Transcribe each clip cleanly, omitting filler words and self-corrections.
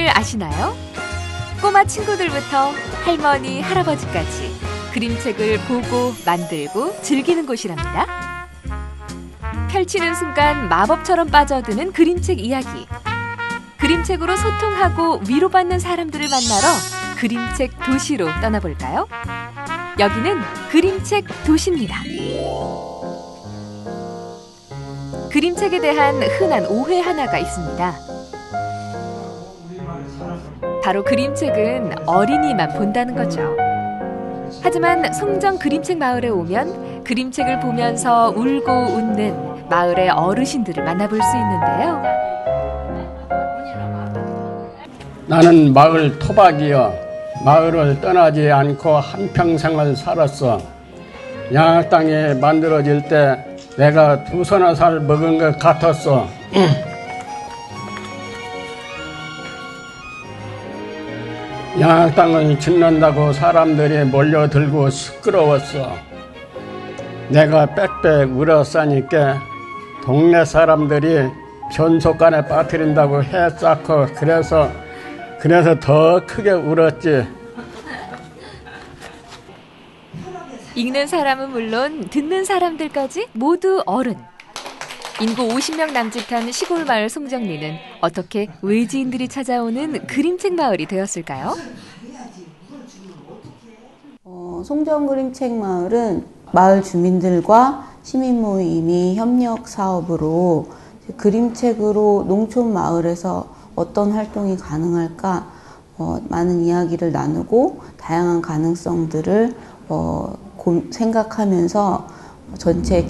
그림책을 아시나요? 꼬마 친구들부터 할머니, 할아버지까지 그림책을 보고 만들고 즐기는 곳이랍니다. 펼치는 순간 마법처럼 빠져드는 그림책 이야기. 그림책으로 소통하고 위로받는 사람들을 만나러 그림책 도시로 떠나볼까요? 여기는 그림책 도시입니다. 그림책에 대한 흔한 오해 하나가 있습니다. 바로 그림책은 어린이만 본다는 거죠. 하지만 송정 그림책 마을에 오면 그림책을 보면서 울고 웃는 마을의 어르신들을 만나볼 수 있는데요. 나는 마을 토박이여 마을을 떠나지 않고 한평생을 살았어. 양학 땅이 만들어질 때 내가 2서너 살 먹은 것 같았어. 양학 땅을 짓는다고 사람들이 몰려들고 시끄러웠어. 내가 빽빽 울었으니까 동네 사람들이 변속간에 빠뜨린다고 해 쌓고 그래서 더 크게 울었지. 읽는 사람은 물론 듣는 사람들까지 모두 어른. 인구 50명 남짓한 시골 마을 송정리는 어떻게 외지인들이 찾아오는 그림책 마을이 되었을까요? 송정 그림책 마을은 마을 주민들과 시민 모임이 협력 사업으로 그림책으로 농촌 마을에서 어떤 활동이 가능할까 많은 이야기를 나누고 다양한 가능성들을 생각하면서 전체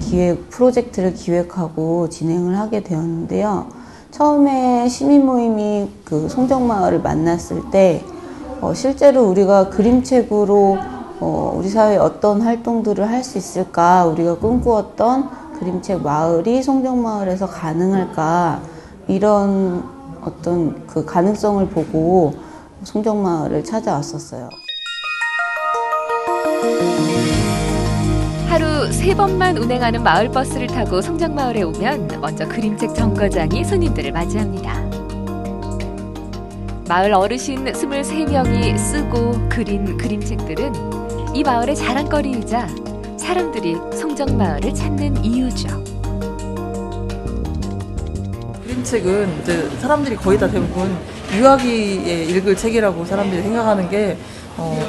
프로젝트를 기획하고 진행을 하게 되었는데요. 처음에 시민 모임이 그 송정마을을 만났을 때 실제로 우리가 그림책으로 우리 사회에 어떤 활동들을 할 수 있을까, 우리가 꿈꾸었던 그림책 마을이 송정마을에서 가능할까, 이런 어떤 그 가능성을 보고 송정마을을 찾아왔었어요. 하루 3번만 운행하는 마을버스를 타고 송정마을에 오면 먼저 그림책 정거장이 손님들을 맞이합니다. 마을 어르신 23명이 쓰고 그린 그림책들은 이 마을의 자랑거리이자 사람들이 송정마을을 찾는 이유죠. 그림책은 이제 사람들이 거의 다 대부분 유아기에 읽을 책이라고 사람들이 생각하는 게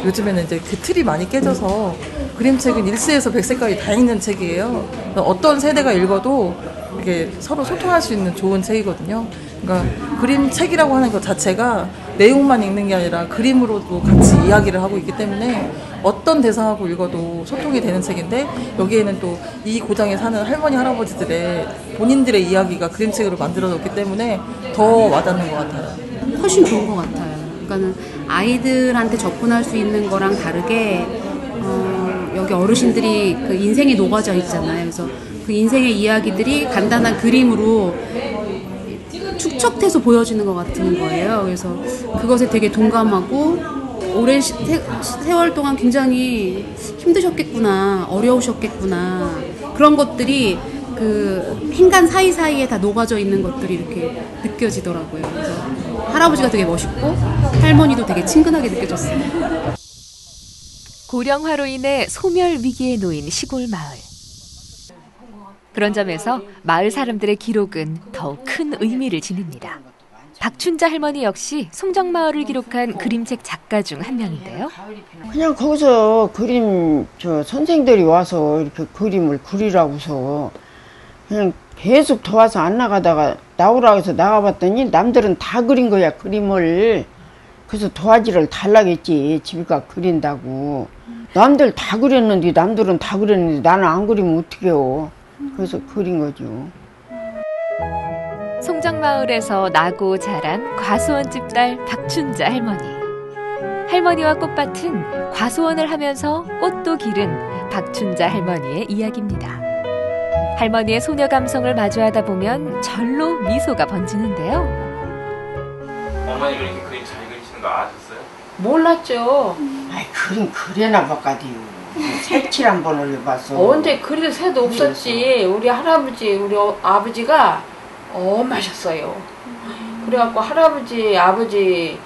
요즘에는 이제 그 틀이 많이 깨져서 그림책은 1세에서 100세까지 다 읽는 책이에요. 어떤 세대가 읽어도 이렇게 서로 소통할 수 있는 좋은 책이거든요. 그러니까 그림책이라고 하는 것 자체가 내용만 읽는 게 아니라 그림으로도 같이 이야기를 하고 있기 때문에 어떤 대상하고 읽어도 소통이 되는 책인데, 여기에는 또 이 고장에 사는 할머니 할아버지들의 본인들의 이야기가 그림책으로 만들어졌기 때문에 더 와닿는 것 같아요. 훨씬 좋은 것 같아요. 그러니까는 아이들한테 접근할 수 있는 거랑 다르게 여기 어르신들이 그 인생에 녹아져 있잖아요. 그래서 그 인생의 이야기들이 간단한 그림으로 축적돼서 보여지는 것 같은 거예요. 그래서 그것에 되게 동감하고, 오랜 세월 동안 굉장히 힘드셨겠구나, 어려우셨겠구나, 그런 것들이 그 행간 사이사이에 다 녹아져 있는 것들이 이렇게 느껴지더라고요. 그래서 할아버지가 되게 멋있고 할머니도 되게 친근하게 느껴졌어요. 고령화로 인해 소멸 위기에 놓인 시골 마을. 그런 점에서 마을 사람들의 기록은 더욱 큰 의미를 지닙니다. 박춘자 할머니 역시 송정마을을 기록한 그림책 작가 중 한 명인데요. 그냥 거기서 선생들이 와서 이렇게 그림을 그리라고서 그냥 계속 도와서 안 나가다가 나오라고 해서 나가봤더니 남들은 다 그린 거야, 그림을. 그래서 도화지를 달라겠지, 집이가 그린다고. 남들 다 그렸는데, 남들은 다 그렸는데 나는 안 그리면 어떡해요. 그래서 그린 거죠. 송정마을에서 나고 자란 과수원 집딸 박춘자 할머니. 할머니와 꽃밭은 과수원을 하면서 꽃도 기른 박춘자 할머니의 이야기입니다. 할머니의 소녀 감성을 마주하다 보면 절로 미소가 번지는데요. 어머니가 이렇게 그림 잘 그리시는 거 아셨어요? 몰랐죠. 아이, 그림 그래나 봐가지고 색칠 한 번 올려봤어. 언제 그릴 새도 없었지. 우리 할아버지, 우리 아버지가 엄하셨어요. 그래갖고 할아버지, 아버지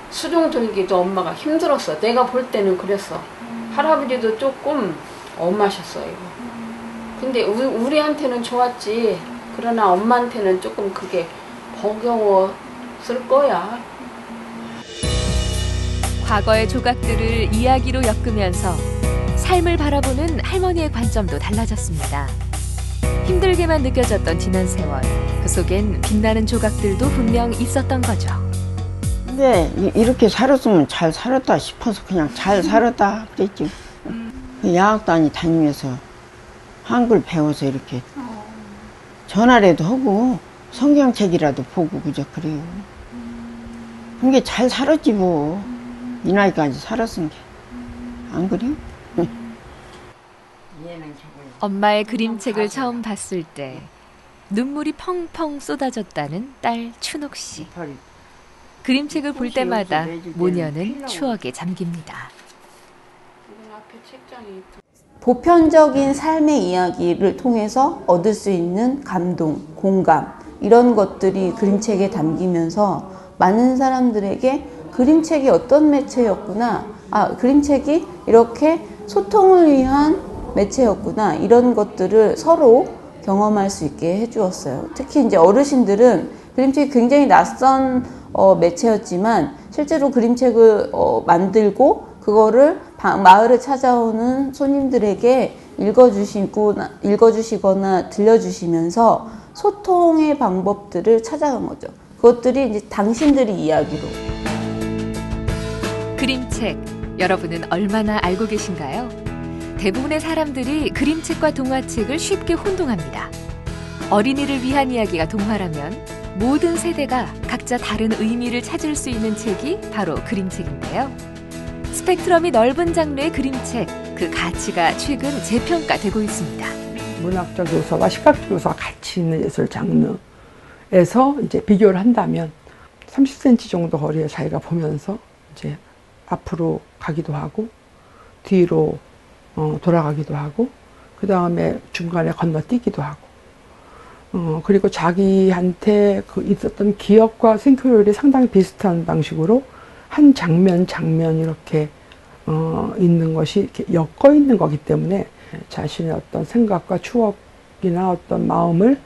수종 들기도 엄마가 힘들었어. 내가 볼 때는 그랬어. 할아버지도 조금 엄하셨어요. 근데 우리한테는 좋았지. 그러나 엄마한테는 조금 그게 버거웠을 거야. 과거의 조각들을 이야기로 엮으면서 삶을 바라보는 할머니의 관점도 달라졌습니다. 힘들게만 느껴졌던 지난 세월, 그 속엔 빛나는 조각들도 분명 있었던 거죠. 근데 이렇게 살았으면 잘 살았다 싶어서 그냥 잘 살았다 그랬지. 야학단이 다니면서 한글 배워서 이렇게 전화라도 하고 성경책이라도 보고 그저 그래요. 그게 잘 살았지 뭐. 이 나이까지 살았은 게. 안 그래요? 엄마의 그림책을 처음 봤을 때 눈물이 펑펑 쏟아졌다는 딸 춘옥 씨. 그림책을 볼 때마다 모녀는 추억에 잠깁니다. 보편적인 삶의 이야기를 통해서 얻을 수 있는 감동, 공감 이런 것들이 그림책에 담기면서 많은 사람들에게 그림책이 어떤 매체였구나, 그림책이 이렇게 소통을 위한 매체였구나 이런 것들을 서로 경험할 수 있게 해주었어요. 특히 이제 어르신들은 그림책이 굉장히 낯선 매체였지만 실제로 그림책을 만들고 그거를 마을에 찾아오는 손님들에게 읽어주시거나 들려주시면서 소통의 방법들을 찾아간 거죠. 그것들이 이제 당신들이 이야기로. 그림책, 여러분은 얼마나 알고 계신가요? 대부분의 사람들이 그림책과 동화책을 쉽게 혼동합니다. 어린이를 위한 이야기가 동화라면 모든 세대가 각자 다른 의미를 찾을 수 있는 책이 바로 그림책인데요. 스펙트럼이 넓은 장르의 그림책, 그 가치가 최근 재평가되고 있습니다. 문학적 요소와 시각적 요소가 같이 있는 예술 장르에서 이제 비교를 한다면 30cm 정도 거리에 자기가 보면서 이제 앞으로 가기도 하고 뒤로 돌아가기도 하고 그 다음에 중간에 건너뛰기도 하고 그리고 자기한테 그 있었던 기억과 생각률이 상당히 비슷한 방식으로 한 장면 이렇게 있는 것이 이렇게 엮어 있는 거기 때문에 자신의 어떤 생각과 추억이나 어떤 마음을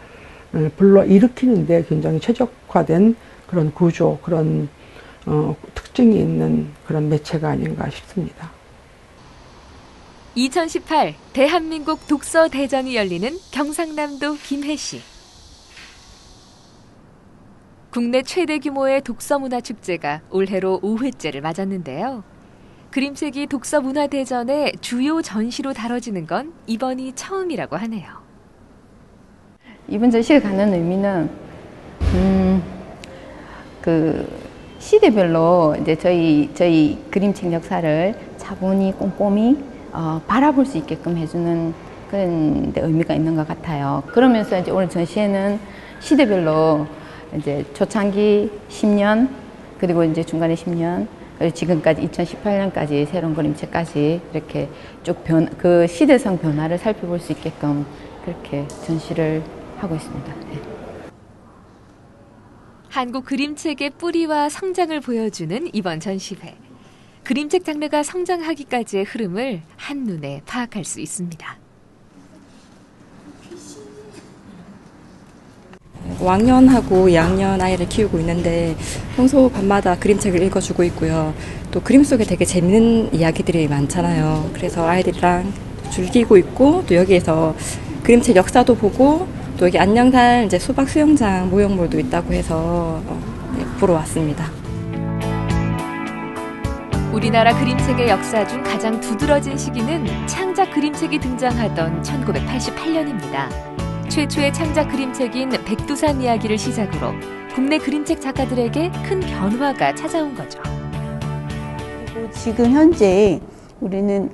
불러 일으키는데 굉장히 최적화된 그런 구조, 그런 특징이 있는 그런 매체가 아닌가 싶습니다. 2018 대한민국 독서 대전이 열리는 경상남도 김해시. 국내 최대 규모의 독서문화축제가 올해로 5회째를 맞았는데요. 그림책이 독서문화대전의 주요 전시로 다뤄지는 건 이번이 처음이라고 하네요. 이번 전시를 갖는 의미는 그 시대별로 이제 저희 그림책 역사를 차분히 꼼꼼히 바라볼 수 있게끔 해주는 그런 데 의미가 있는 것 같아요. 그러면서 이제 오늘 전시회는 시대별로 이제 초창기 10년, 그리고 이제 중간에 10년, 그리고 지금까지 2018년까지 새로운 그림책까지 이렇게 쭉 그 시대성 변화를 살펴볼 수 있게끔 그렇게 전시를 하고 있습니다. 네. 한국 그림책의 뿌리와 성장을 보여주는 이번 전시회. 그림책 장르가 성장하기까지의 흐름을 한눈에 파악할 수 있습니다. 왕년하고 2학년 아이를 키우고 있는데 평소 밤마다 그림책을 읽어주고 있고요. 또 그림 속에 되게 재밌는 이야기들이 많잖아요. 그래서 아이들이랑 즐기고 있고 또 여기에서 그림책 역사도 보고 또 여기 안녕달 이제 수박 수영장 모형물도 있다고 해서 보러 왔습니다. 우리나라 그림책의 역사 중 가장 두드러진 시기는 창작 그림책이 등장하던 1988년입니다. 최초의 창작 그림책인 백두산 이야기를 시작으로 국내 그림책 작가들에게 큰 변화가 찾아온 거죠. 그리고 지금 현재 우리는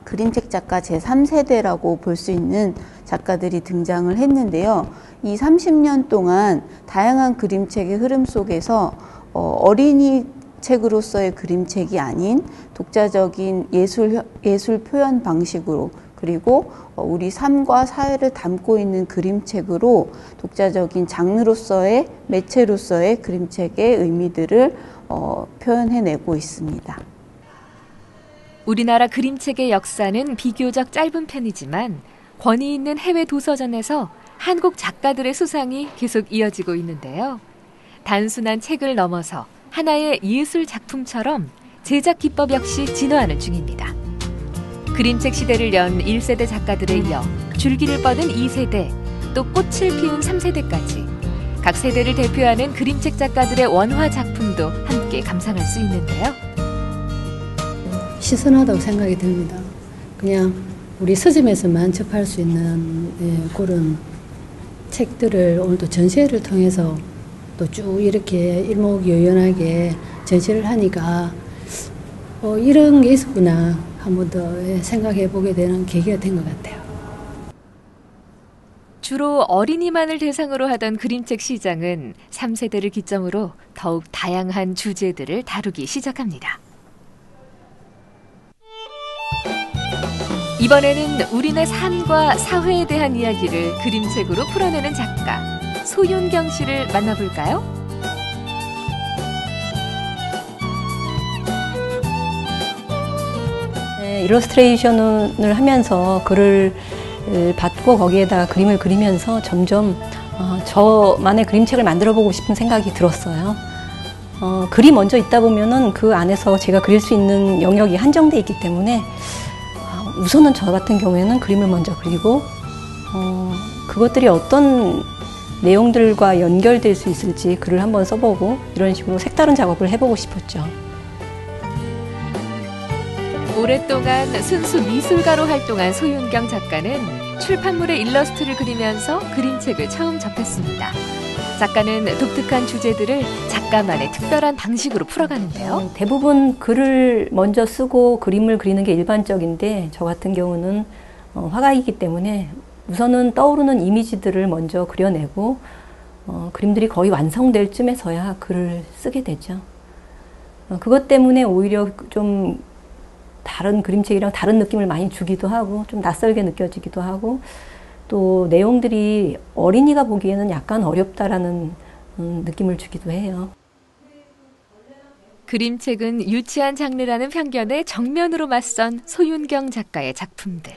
그림책 작가 제3세대라고 볼 수 있는 작가들이 등장을 했는데요. 이 30년 동안 다양한 그림책의 흐름 속에서 어린이 책으로서의 그림책이 아닌 독자적인 예술 표현 방식으로 그리고 우리 삶과 사회를 담고 있는 그림책으로 독자적인 장르로서의 매체로서의 그림책의 의미들을 표현해내고 있습니다. 우리나라 그림책의 역사는 비교적 짧은 편이지만 권위 있는 해외 도서전에서 한국 작가들의 수상이 계속 이어지고 있는데요. 단순한 책을 넘어서 하나의 예술 작품처럼 제작 기법 역시 진화하는 중입니다. 그림책 시대를 연 1세대 작가들에 이어 줄기를 뻗은 2세대, 또 꽃을 피운 3세대까지 각 세대를 대표하는 그림책 작가들의 원화 작품도 함께 감상할 수 있는데요. 신선하다고 생각이 듭니다. 그냥 우리 서점에서만 접할 수 있는 그런 책들을 오늘도 전시회를 통해서 또 쭉 이렇게 일목요연하게 전시를 하니까 이런 게 있었구나 한 번 더 생각해 보게 되는 계기가 된 것 같아요. 주로 어린이만을 대상으로 하던 그림책 시장은 3세대를 기점으로 더욱 다양한 주제들을 다루기 시작합니다. 이번에는 우리네 삶과 사회에 대한 이야기를 그림책으로 풀어내는 작가 소윤경 씨를 만나볼까요? 일러스트레이션을 하면서 글을 받고 거기에다가 그림을 그리면서 점점 저만의 그림책을 만들어 보고 싶은 생각이 들었어요. 글이 먼저 있다 보면은 그 안에서 제가 그릴 수 있는 영역이 한정돼 있기 때문에 우선은 저 같은 경우에는 그림을 먼저 그리고 그것들이 어떤 내용들과 연결될 수 있을지 글을 한번 써보고 이런 식으로 색다른 작업을 해보고 싶었죠. 오랫동안 순수 미술가로 활동한 소윤경 작가는 출판물의 일러스트를 그리면서 그림책을 처음 접했습니다. 작가는 독특한 주제들을 작가만의 특별한 방식으로 풀어가는데요. 대부분 글을 먼저 쓰고 그림을 그리는 게 일반적인데 저 같은 경우는 화가이기 때문에 우선은 떠오르는 이미지들을 먼저 그려내고 그림들이 거의 완성될 쯤에서야 글을 쓰게 되죠. 그것 때문에 오히려 좀 다른 그림책이랑 다른 느낌을 많이 주기도 하고 좀 낯설게 느껴지기도 하고 또 내용들이 어린이가 보기에는 약간 어렵다라는 느낌을 주기도 해요. 그림책은 유치한 장르라는 편견에 정면으로 맞선 소윤경 작가의 작품들.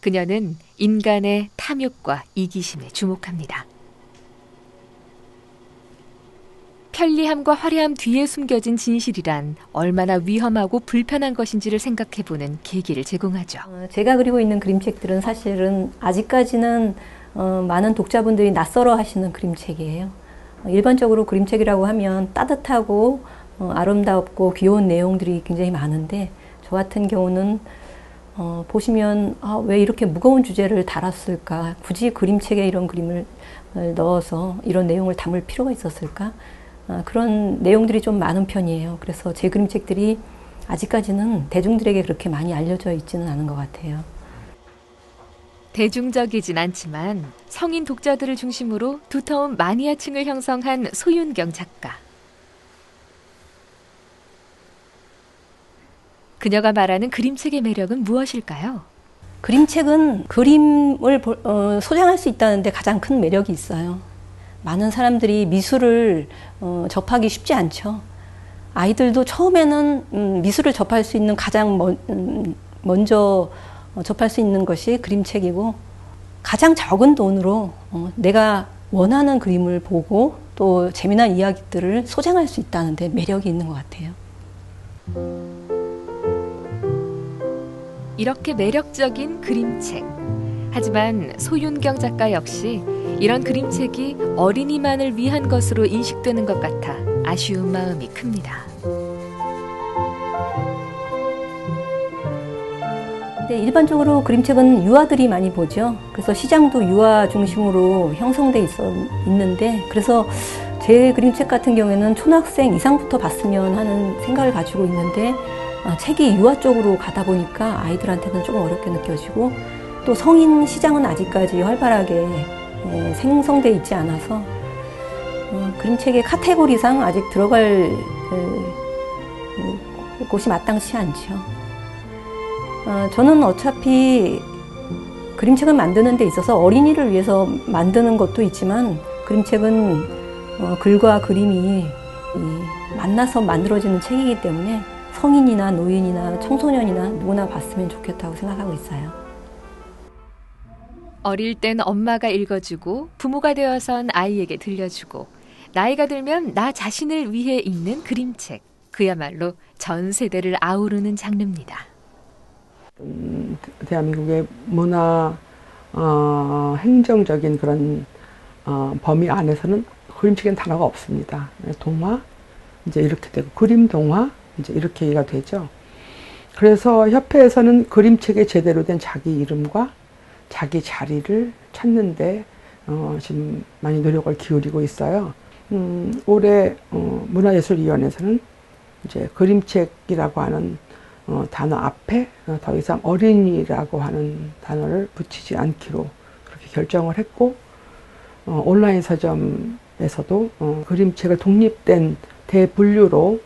그녀는 인간의 탐욕과 이기심에 주목합니다. 편리함과 화려함 뒤에 숨겨진 진실이란 얼마나 위험하고 불편한 것인지를 생각해보는 계기를 제공하죠. 제가 그리고 있는 그림책들은 사실은 아직까지는 많은 독자분들이 낯설어 하시는 그림책이에요. 일반적으로 그림책이라고 하면 따뜻하고 아름답고 귀여운 내용들이 굉장히 많은데 저 같은 경우는 보시면 왜 이렇게 무거운 주제를 다뤘을까? 굳이 그림책에 이런 그림을 넣어서 이런 내용을 담을 필요가 있었을까? 그런 내용들이 좀 많은 편이에요. 그래서 제 그림책들이 아직까지는 대중들에게 그렇게 많이 알려져 있지는 않은 것 같아요. 대중적이진 않지만 성인 독자들을 중심으로 두터운 마니아층을 형성한 소윤경 작가. 그녀가 말하는 그림책의 매력은 무엇일까요? 그림책은 그림을 소장할 수 있다는 데 가장 큰 매력이 있어요. 많은 사람들이 미술을 접하기 쉽지 않죠. 아이들도 처음에는 미술을 접할 수 있는 가장 먼저 접할 수 있는 것이 그림책이고 가장 적은 돈으로 내가 원하는 그림을 보고 또 재미난 이야기들을 소장할 수 있다는 데 매력이 있는 것 같아요. 이렇게 매력적인 그림책. 하지만 소윤경 작가 역시 이런 그림책이 어린이만을 위한 것으로 인식되는 것 같아 아쉬운 마음이 큽니다. 네, 일반적으로 그림책은 유아들이 많이 보죠. 그래서 시장도 유아 중심으로 형성돼 있는데 그래서 제 그림책 같은 경우에는 초등학생 이상부터 봤으면 하는 생각을 가지고 있는데 책이 유아 쪽으로 가다 보니까 아이들한테는 조금 어렵게 느껴지고 또 성인 시장은 아직까지 활발하게 생성돼 있지 않아서 그림책의 카테고리상 아직 들어갈 곳이 마땅치 않죠. 저는 어차피 그림책을 만드는 데 있어서 어린이를 위해서 만드는 것도 있지만 그림책은 글과 그림이 만나서 만들어지는 책이기 때문에 성인이나 노인이나 청소년이나 누구나 봤으면 좋겠다고 생각하고 있어요. 어릴 땐 엄마가 읽어주고 부모가 되어선 아이에게 들려주고 나이가 들면 나 자신을 위해 읽는 그림책. 그야말로 전 세대를 아우르는 장르입니다. 대한민국의 문화 행정적인 그런 범위 안에서는 그림책엔 단어가 없습니다. 동화 이제 이렇게 되고 그림 동화 이제 이렇게 얘기가 되죠. 그래서 협회에서는 그림책에 제대로 된 자기 이름과 자기 자리를 찾는데 지금 많이 노력을 기울이고 있어요. 올해 문화예술위원회에서는 이제 그림책이라고 하는 단어 앞에 더 이상 어린이라고 하는 단어를 붙이지 않기로 그렇게 결정을 했고, 온라인 서점에서도 그림책을 독립된 대분류로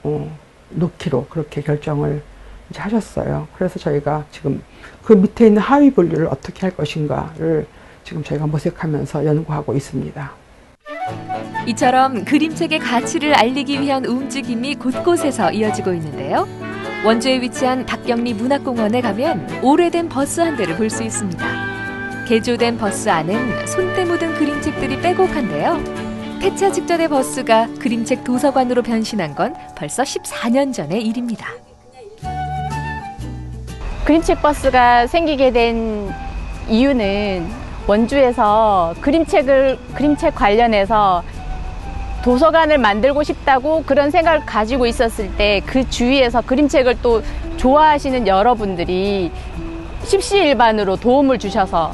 놓기로 그렇게 결정을 이제 하셨어요. 그래서 저희가 지금 그 밑에 있는 하위 분류를 어떻게 할 것인가를 지금 저희가 모색하면서 연구하고 있습니다. 이처럼 그림책의 가치를 알리기 위한 움직임이 곳곳에서 이어지고 있는데요. 원주에 위치한 박경리 문학공원에 가면 오래된 버스 한 대를 볼 수 있습니다. 개조된 버스 안은 손때 묻은 그림책들이 빼곡한데요. 폐차 직전의 버스가 그림책 도서관으로 변신한 건 벌써 14년 전의 일입니다. 그림책 버스가 생기게 된 이유는 원주에서 그림책 관련해서 도서관을 만들고 싶다고 그런 생각을 가지고 있었을 때 그 주위에서 그림책을 또 좋아하시는 여러분들이 십시일반으로 도움을 주셔서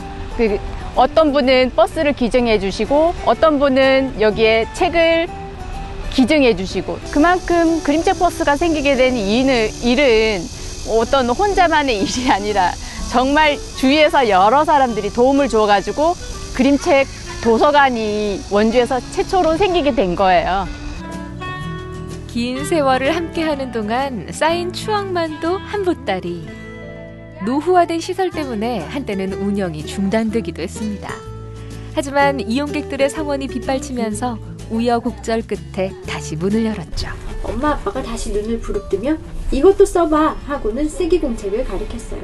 어떤 분은 버스를 기증해 주시고 어떤 분은 여기에 책을 기증해 주시고, 그만큼 그림책 버스가 생기게 된 일은 어떤 혼자만의 일이 아니라 정말 주위에서 여러 사람들이 도움을 줘가지고 그림책 도서관이 원주에서 최초로 생기게 된 거예요. 긴 세월을 함께하는 동안 쌓인 추억만도 한 보따리. 노후화된 시설 때문에 한때는 운영이 중단되기도 했습니다. 하지만 이용객들의 성원이 빗발치면서 우여곡절 끝에 다시 문을 열었죠. 엄마 아빠가 다시 눈을 부릅뜨며 이것도 써봐 하고는 쓰기 공책을 가리켰어요.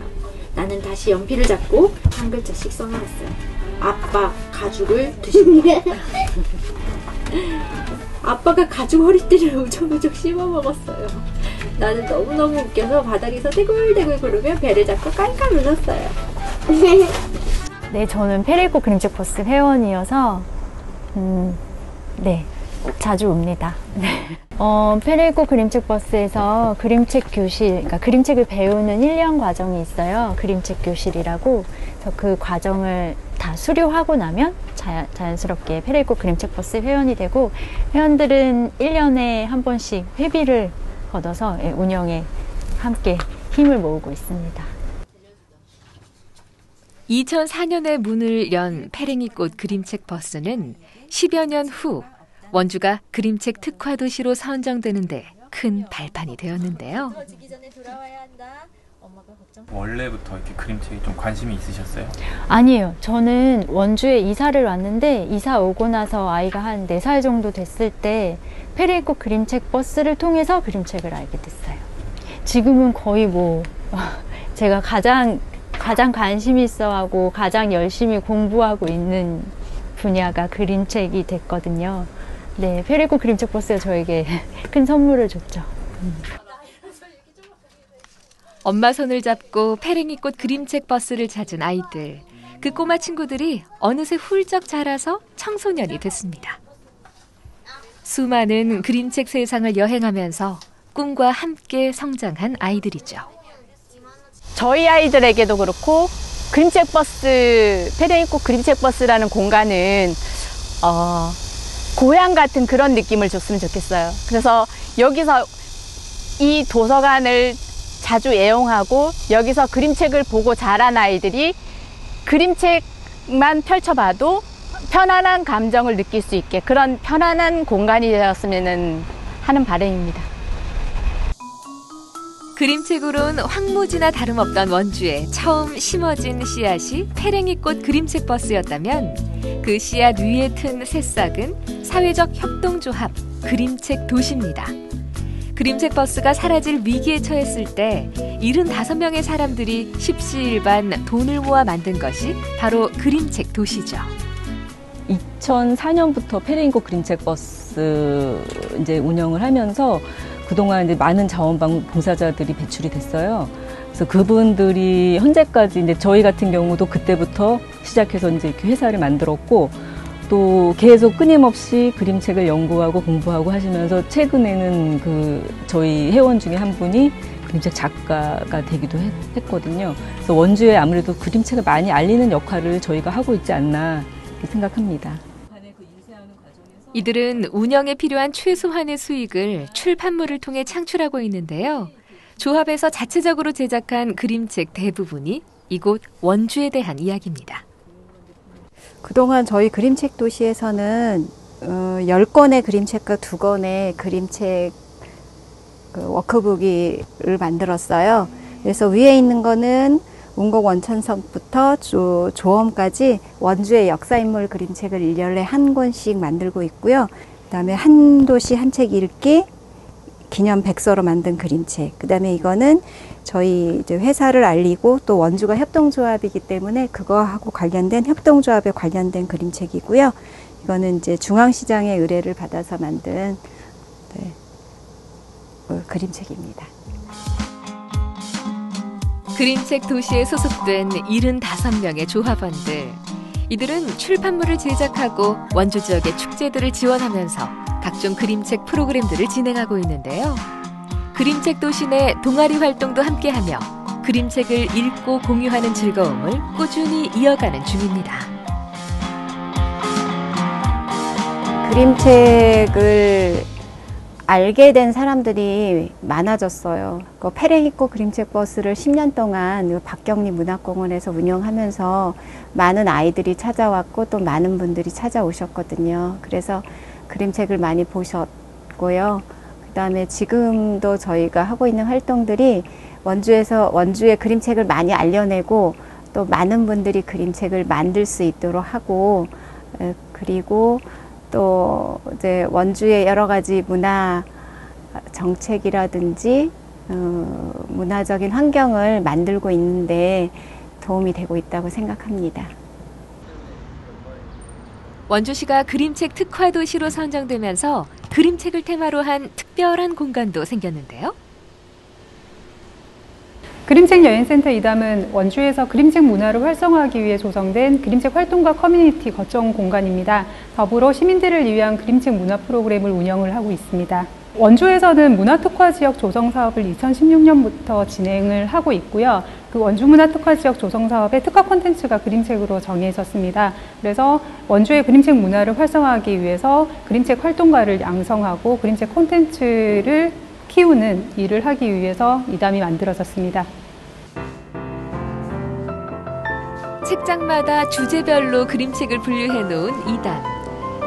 나는 다시 연필을 잡고 한 글자씩 써나갔어요. 아빠 가죽을 드십니다. 아빠가 가죽 허리띠를 우적우적 씹어 먹었어요. 나는 너무너무 웃겨서 바닥에서 대굴대굴 구르며 배를 잡고 깔깔 웃었어요. 네, 저는 페레이코 그림책 버스 회원이어서 네, 자주 옵니다. 네. 페레이코 그림책 버스에서 그림책 교실, 그러니까 그림책을 배우는 1년 과정이 있어요. 그림책 교실이라고. 그래서 그 과정을 다 수료하고 나면 자연스럽게 페레이코 그림책 버스 회원이 되고, 회원들은 1년에 한 번씩 회비를 걷어서 운영에 함께 힘을 모으고 있습니다. 2004년에 문을 연 페랭이꽃 그림책 버스는 10여 년 후 원주가 그림책 특화 도시로 선정되는데 큰 발판이 되었는데요. 원래부터 이렇게 그림책에 좀 관심이 있으셨어요? 아니에요. 저는 원주에 이사를 왔는데 이사 오고 나서 아이가 한 4살 정도 됐을 때 페레이코 그림책 버스를 통해서 그림책을 알게 됐어요. 지금은 거의 제가 가장 관심 있어하고 가장 열심히 공부하고 있는 분야가 그림책이 됐거든요. 네, 페레이코 그림책 버스가 저에게 큰 선물을 줬죠. 엄마 손을 잡고 페랭이꽃 그림책 버스를 찾은 아이들. 그 꼬마 친구들이 어느새 훌쩍 자라서 청소년이 됐습니다. 수많은 그림책 세상을 여행하면서 꿈과 함께 성장한 아이들이죠. 저희 아이들에게도 그렇고 그림책 버스, 페레이코 그림책 버스라는 공간은 고향 같은 그런 느낌을 줬으면 좋겠어요. 그래서 여기서 이 도서관을 자주 애용하고 여기서 그림책을 보고 자란 아이들이 그림책만 펼쳐봐도 편안한 감정을 느낄 수 있게 그런 편안한 공간이 되었으면 하는 바람입니다. 그림책으로는 황무지나 다름없던 원주에 처음 심어진 씨앗이 페랭이꽃 그림책 버스였다면 그 씨앗 위에 튼 새싹은 사회적 협동조합 그림책 도시입니다. 그림책 버스가 사라질 위기에 처했을 때 75명의 사람들이 십시일반 돈을 모아 만든 것이 바로 그림책 도시죠. 2004년부터 페랭이꽃 그림책 버스 이제 운영을 하면서 그동안 이제 많은 자원봉사자들이 배출이 됐어요. 그래서 그분들이 현재까지 이제 저희 같은 경우도 그때부터 시작해서 이제 이렇게 회사를 만들었고 또 계속 끊임없이 그림책을 연구하고 공부하고 하시면서 최근에는 그 저희 회원 중에 한 분이 그림책 작가가 되기도 했거든요. 그래서 원주에 아무래도 그림책을 많이 알리는 역할을 저희가 하고 있지 않나 이렇게 생각합니다. 이들은 운영에 필요한 최소한의 수익을 출판물을 통해 창출하고 있는데요. 조합에서 자체적으로 제작한 그림책 대부분이 이곳 원주에 대한 이야기입니다. 그동안 저희 그림책 도시에서는 10권의 그림책과 2권의 그림책 워크북을 만들었어요. 그래서 위에 있는 거는 운곡 원천성부터 조엄까지 원주의 역사인물 그림책을 일렬에 한 권씩 만들고 있고요. 그다음에 한 도시 한 책 읽기 기념 백서로 만든 그림책. 그다음에 이거는 저희 이제 회사를 알리고 또 원주가 협동조합이기 때문에 그거하고 관련된 협동조합에 관련된 그림책이고요. 이거는 이제 중앙시장의 의뢰를 받아서 만든 그림책입니다. 그림책 도시에 소속된 75명의 조합원들. 이들은 출판물을 제작하고 원주 지역의 축제들을 지원하면서 각종 그림책 프로그램들을 진행하고 있는데요. 그림책 도시 내 동아리 활동도 함께하며 그림책을 읽고 공유하는 즐거움을 꾸준히 이어가는 중입니다. 그림책을 알게 된 사람들이 많아졌어요. 그 페랭이꽃 그림책 버스를 10년 동안 박경리 문학공원에서 운영하면서 많은 아이들이 찾아왔고 또 많은 분들이 찾아오셨거든요. 그래서 그림책을 많이 보셨고요. 그다음에 지금도 저희가 하고 있는 활동들이 원주의 그림책을 많이 알려내고 또 많은 분들이 그림책을 만들 수 있도록 하고 그리고 또 이제 원주의 여러 가지 문화 정책이라든지 문화적인 환경을 만들고 있는데 도움이 되고 있다고 생각합니다. 원주시가 그림책 특화 도시로 선정되면서 그림책을 테마로 한 특별한 공간도 생겼는데요. 그림책 여행센터 이담은 원주에서 그림책 문화를 활성화하기 위해 조성된 그림책 활동가 커뮤니티 거점 공간입니다. 더불어 시민들을 위한 그림책 문화 프로그램을 운영을 하고 있습니다. 원주에서는 문화특화지역 조성사업을 2016년부터 진행을 하고 있고요. 그 원주 문화특화지역 조성사업의 특화 콘텐츠가 그림책으로 정해졌습니다. 그래서 원주의 그림책 문화를 활성화하기 위해서 그림책 활동가를 양성하고 그림책 콘텐츠를 키우는 일을 하기 위해서 이담이 만들어졌습니다. 책장마다 주제별로 그림책을 분류해 놓은 이담.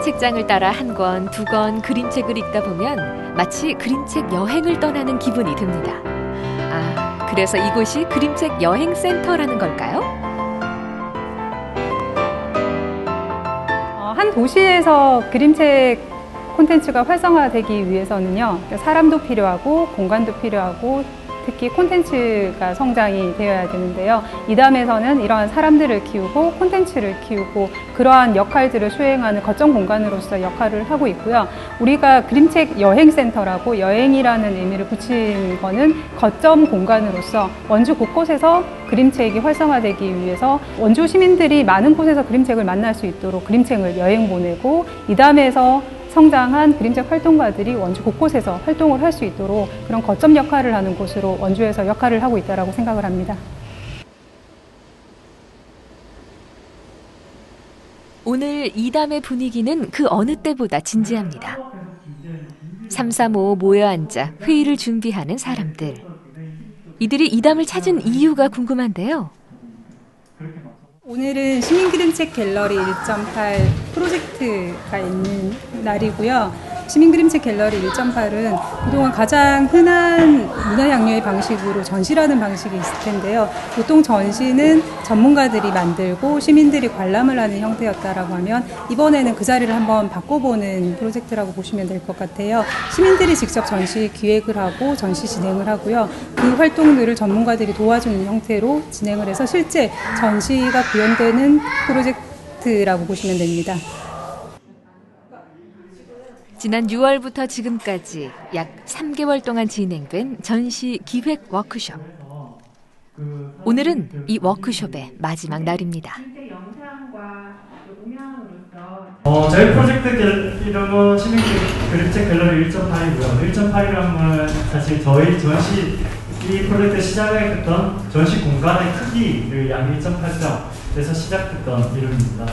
책장을 따라 한 권, 2권 그림책을 읽다 보면 마치 그림책 여행을 떠나는 기분이 듭니다. 아, 그래서 이곳이 그림책 여행센터라는 걸까요? 한 도시에서 그림책 콘텐츠가 활성화되기 위해서는요, 사람도 필요하고 공간도 필요하고 특히 콘텐츠가 성장이 되어야 되는데요. 이담에서는 이러한 사람들을 키우고 콘텐츠를 키우고 그러한 역할들을 수행하는 거점 공간으로서 역할을 하고 있고요. 우리가 그림책 여행센터라고 여행이라는 의미를 붙인 거는 거점 공간으로서 원주 곳곳에서 그림책이 활성화되기 위해서 원주 시민들이 많은 곳에서 그림책을 만날 수 있도록 그림책을 여행 보내고 이담에서 성장한 그림책 활동가들이 원주 곳곳에서 활동을 할 수 있도록 그런 거점 역할을 하는 곳으로 원주에서 역할을 하고 있다고 생각을 합니다. 오늘 이담의 분위기는 그 어느 때보다 진지합니다. 335 모여 앉아 회의를 준비하는 사람들. 이들이 이담을 찾은 이유가 궁금한데요. 오늘은 시민그림책 갤러리 1.8 프로젝트가 있는 날이고요. 시민 그림책 갤러리 1.8은 그동안 가장 흔한 문화 양료의 방식으로 전시라는 방식이 있을 텐데요. 보통 전시는 전문가들이 만들고 시민들이 관람을 하는 형태였다라고 하면 이번에는 그 자리를 한번 바꿔보는 프로젝트라고 보시면 될 것 같아요. 시민들이 직접 전시 기획을 하고 전시 진행을 하고요. 그 활동들을 전문가들이 도와주는 형태로 진행을 해서 실제 전시가 구현되는 프로젝트라고 보시면 됩니다. 지난 6월부터 지금까지 약 3개월 동안 진행된 전시 기획 워크숍. 오늘은 이 워크숍의 마지막 날입니다. 저희 프로젝트 이름은 시민 그림책 갤러리 1.8이고요. 1.8이라는 사실 저희 전시 이 프로젝트 시작했던 전시 공간의 크기를 약 1.8평에서 시작했던 이름입니다.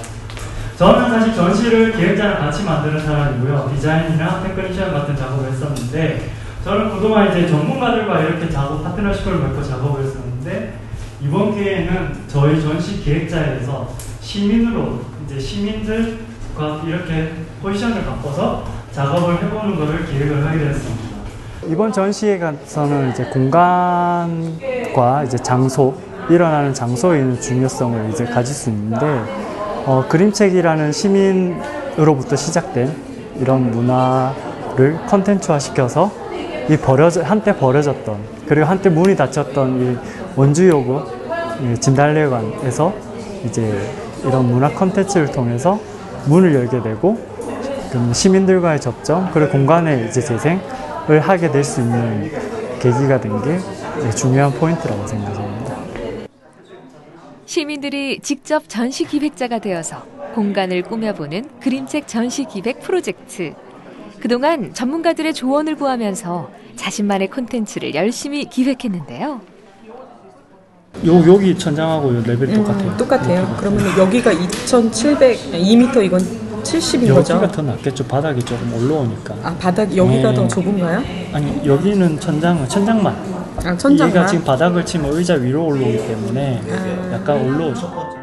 저는 사실 전시를 기획자랑 같이 만드는 사람이고요. 디자인이랑 테크니션 같은 작업을 했었는데 저는 그동안 이제 전문가들과 이렇게 파트너십을 맺고 작업을 했었는데 이번 기회에는 저희 전시 기획자에서 시민으로 이제 시민들과 이렇게 포지션을 바꿔서 작업을 해보는 것을 기획을 하게 되었습니다. 이번 전시에 가서는 이제 공간과 이제 장소, 일어나는 장소에 있는 중요성을 이제 가질 수 있는데 그림책이라는 시민으로부터 시작된 이런 문화를 컨텐츠화 시켜서 한때 버려졌던 그리고 한때 문이 닫혔던 이 원주요구 진달래관에서 이제 이런 문화 컨텐츠를 통해서 문을 열게 되고 시민들과의 접점 그리고 공간의 이제 재생을 하게 될 수 있는 계기가 된 게 중요한 포인트라고 생각합니다. 시민들이 직접 전시 기획자가 되어서 공간을 꾸며보는 그림책 전시 기획 프로젝트. 그동안 전문가들의 조언을 구하면서 자신만의 콘텐츠를 열심히 기획했는데요. 여기 천장하고 레벨이 똑같아요. 똑같아요. 그러면 여기가 2,702m 이건 70인 거죠? 여기가 더 낫겠죠. 바닥이 조금 올라오니까. 아, 바닥 여기가 더 좁은가요? 아니, 여기는 천장만. 아, 천장만? 얘가 지금 바닥을 치면 의자 위로 올라오기 때문에 약간 올라오죠.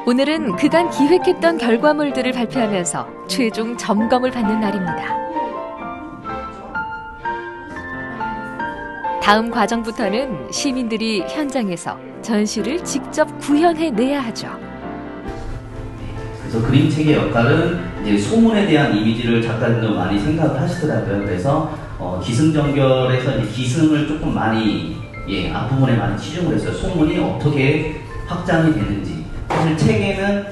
오늘은 그간 기획했던 결과물들을 발표하면서 최종 점검을 받는 날입니다. 다음 과정부터는 시민들이 현장에서 전시를 직접 구현해내야 하죠. 그래서 그림책의 역할은 이제 소문에 대한 이미지를 작가들도 많이 생각을 하시더라고요. 그래서 기승전결해서 이제 기승을 조금 많이 앞부분에 많이 치중을 했어요. 소문이 어떻게 확장이 되는지. 사실 책에는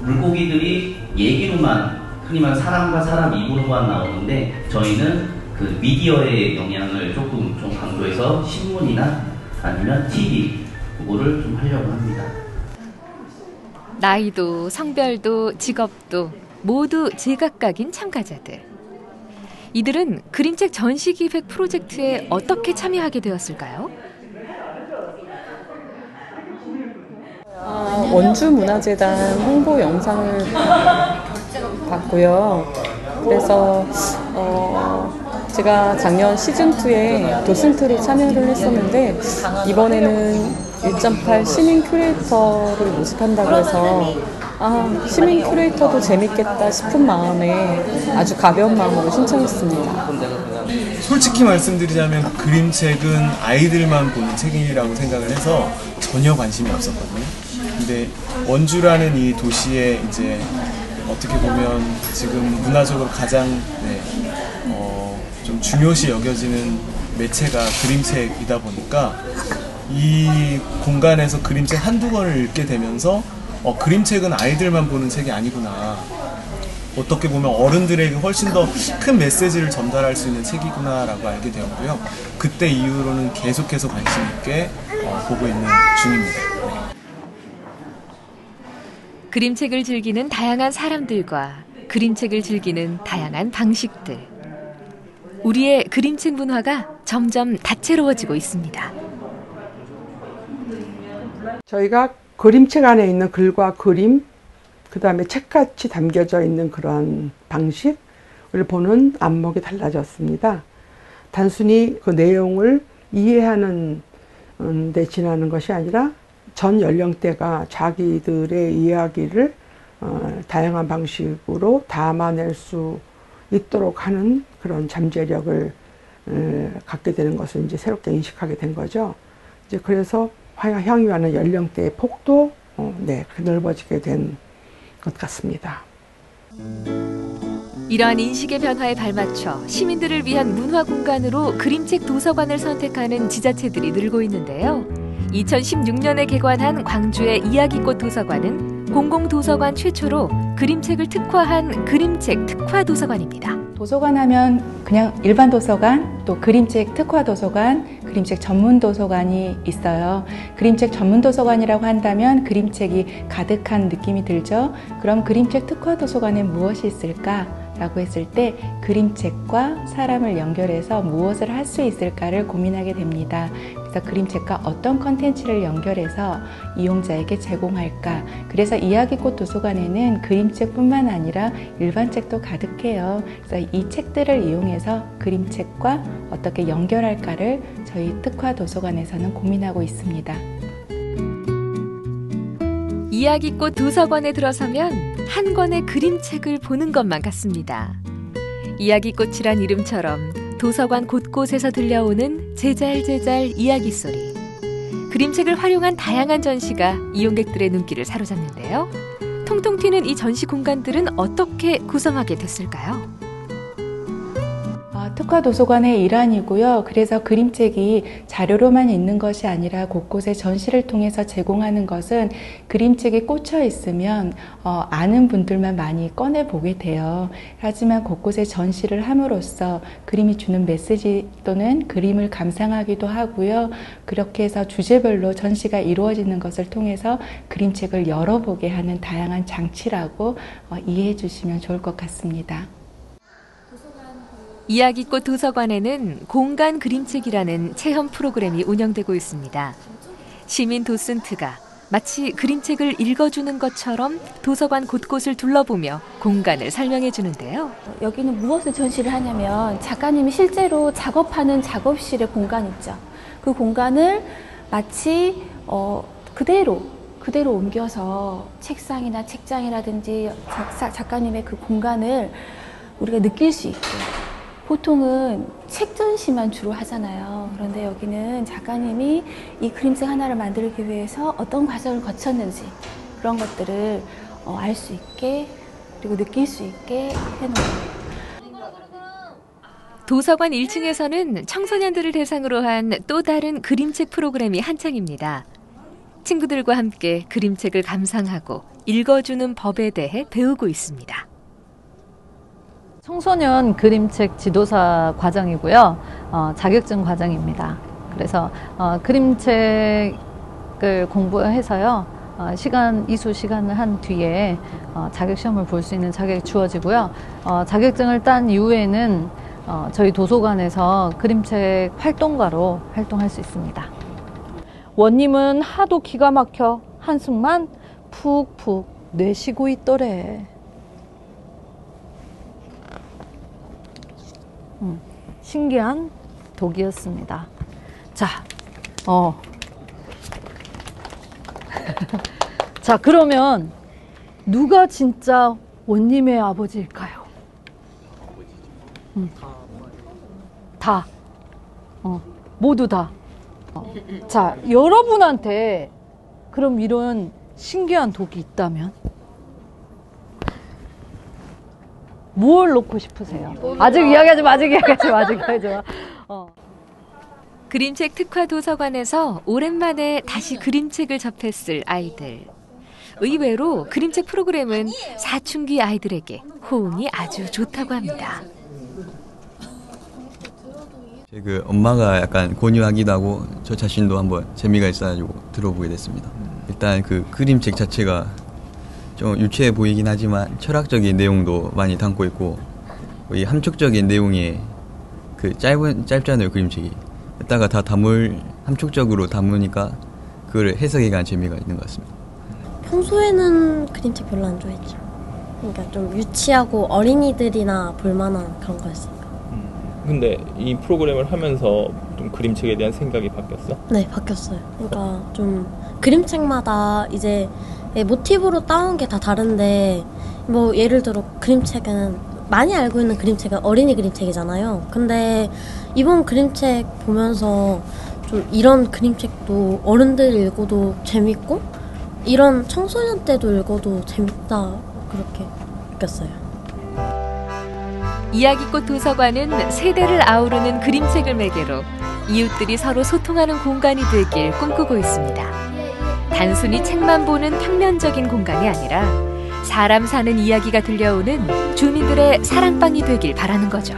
물고기들이 얘기로만 흔히 말하는 사람과 사람 입으로만 나오는데 저희는 그 미디어의 영향을 조금 좀 강조해서 신문이나 아니면 TV 그거를 좀 하려고 합니다. 나이도 성별도 직업도 모두 제각각인 참가자들. 이들은 그림책 전시 기획 프로젝트에 어떻게 참여하게 되었을까요? 원주문화재단 홍보 영상을 봤고요. 그래서 제가 작년 시즌2에 도슨트로 참여를 했었는데 이번에는 1.8 시민 큐레이터를 모집한다고 해서 시민 큐레이터도 재밌겠다 싶은 마음에 아주 가벼운 마음으로 신청했습니다. 솔직히 말씀드리자면 그림책은 아이들만 보는 책이라고 생각을 해서 전혀 관심이 없었거든요. 근데 원주라는 이 도시에 이제 어떻게 보면 지금 문화적으로 가장 좀 중요시 여겨지는 매체가 그림책이다 보니까 이 공간에서 그림책 한두 권을 읽게 되면서 그림책은 아이들만 보는 책이 아니구나. 어떻게 보면 어른들에게 훨씬 더 큰 메시지를 전달할 수 있는 책이구나 라고 알게 되었고요. 그때 이후로는 계속해서 관심 있게 보고 있는 중입니다. 그림책을 즐기는 다양한 사람들과 그림책을 즐기는 다양한 방식들. 우리의 그림책 문화가 점점 다채로워지고 있습니다. 저희가 그림책 안에 있는 글과 그림, 그 다음에 책같이 담겨져 있는 그런 방식을 보는 안목이 달라졌습니다. 단순히 그 내용을 이해하는 데 지나는 것이 아니라 전 연령대가 자기들의 이야기를 다양한 방식으로 담아낼 수 있도록 하는 그런 잠재력을 갖게 되는 것을 이제 새롭게 인식하게 된 거죠. 이제 그래서 향유하는 연령대의 폭도 넓어지게 된 것 같습니다. 이러한 인식의 변화에 발맞춰 시민들을 위한 문화 공간으로 그림책 도서관을 선택하는 지자체들이 늘고 있는데요. 2016년에 개관한 광주의 이야기꽃 도서관은 공공도서관 최초로 그림책을 특화한 그림책 특화 도서관입니다. 도서관 하면 그냥 일반 도서관, 또 그림책 특화 도서관, 그림책 전문 도서관이 있어요. 그림책 전문 도서관이라고 한다면 그림책이 가득한 느낌이 들죠. 그럼 그림책 특화 도서관엔 무엇이 있을까? 라고 했을 때 그림책과 사람을 연결해서 무엇을 할 수 있을까를 고민하게 됩니다. 그래서 그림책과 어떤 컨텐츠를 연결해서 이용자에게 제공할까. 그래서 이야기꽃 도서관에는 그림책뿐만 아니라 일반 책도 가득해요. 그래서 이 책들을 이용해서 그림책과 어떻게 연결할까를 저희 특화 도서관에서는 고민하고 있습니다. 이야기꽃 도서관에 들어서면 한 권의 그림책을 보는 것만 같습니다. 이야기꽃이란 이름처럼 도서관 곳곳에서 들려오는 제잘제잘 이야기 소리. 그림책을 활용한 다양한 전시가 이용객들의 눈길을 사로잡는데요. 통통 튀는 이 전시 공간들은 어떻게 구성하게 됐을까요? 특화 도서관의 일환이고요. 그래서 그림책이 자료로만 있는 것이 아니라 곳곳에 전시를 통해서 제공하는 것은 그림책이 꽂혀 있으면 아는 분들만 많이 꺼내보게 돼요. 하지만 곳곳에 전시를 함으로써 그림이 주는 메시지 또는 그림을 감상하기도 하고요. 그렇게 해서 주제별로 전시가 이루어지는 것을 통해서 그림책을 열어보게 하는 다양한 장치라고 이해해 주시면 좋을 것 같습니다. 이야기꽃 도서관에는 공간 그림책이라는 체험 프로그램이 운영되고 있습니다. 시민 도슨트가 마치 그림책을 읽어주는 것처럼 도서관 곳곳을 둘러보며 공간을 설명해 주는데요. 여기는 무엇을 전시를 하냐면 작가님이 실제로 작업하는 작업실의 공간 있죠. 그 공간을 마치 그대로 옮겨서 책상이나 책장이라든지 작가님의 그 공간을 우리가 느낄 수 있게. 보통은 책 전시만 주로 하잖아요. 그런데 여기는 작가님이 이 그림책 하나를 만들기 위해서 어떤 과정을 거쳤는지 그런 것들을 알 수 있게 그리고 느낄 수 있게 해놓은 거예요. 도서관 1층에서는 청소년들을 대상으로 한 또 다른 그림책 프로그램이 한창입니다. 친구들과 함께 그림책을 감상하고 읽어주는 법에 대해 배우고 있습니다. 청소년 그림책 지도사 과정이고요. 자격증 과정입니다. 그래서 그림책을 공부해서요. 이수 시간을 한 뒤에 자격시험을 볼 수 있는 자격이 주어지고요. 자격증을 딴 이후에는 저희 도서관에서 그림책 활동가로 활동할 수 있습니다. 원님은 하도 기가 막혀 한숨만 푹푹 내쉬고 있더래. 신기한 독이었습니다. 자, 자, 그러면 누가 진짜 원님의 아버지일까요? 다. 모두 다. 자, 여러분한테 그럼 이런 신기한 독이 있다면 뭘 놓고 싶으세요? 아직 이야기하지 마. 그림책 특화 도서관에서 오랜만에 다시 그림책을 접했을 아이들. 의외로 그림책 프로그램은 사춘기 아이들에게 호응이 아주 좋다고 합니다. 그 엄마가 약간 권유하기도 하고 저 자신도 한번 재미가 있어가지고 들어보게 됐습니다. 일단 그 그림책 자체가 좀 유치해 보이긴 하지만 철학적인 내용도 많이 담고 있고 이 함축적인 내용에 그 짧잖아요 그림책이. 이따가 다 함축적으로 담으니까 그걸 해석해가는 재미가 있는 것 같습니다. 평소에는 그림책 별로 안 좋아했죠. 그러니까 좀 유치하고 어린이들이나 볼만한 그런 거였으니까. 근데 이 프로그램을 하면서 좀 좀 그림책에 대한 생각이 바뀌었어? 네, 바뀌었어요. 그러니까 좀 그림책마다 이제 모티브로 따온 게 다 다른데 뭐 예를 들어 그림책은 많이 알고 있는 그림책은 어린이 그림책이잖아요. 근데 이번 그림책 보면서 좀 이런 그림책도 어른들 읽어도 재밌고 이런 청소년 때도 읽어도 재밌다 그렇게 느꼈어요. 이야기꽃 도서관은 세대를 아우르는 그림책을 매개로 이웃들이 서로 소통하는 공간이 되길 꿈꾸고 있습니다. 단순히 책만 보는 평면적인 공간이 아니라 사람 사는 이야기가 들려오는 주민들의 사랑방이 되길 바라는 거죠.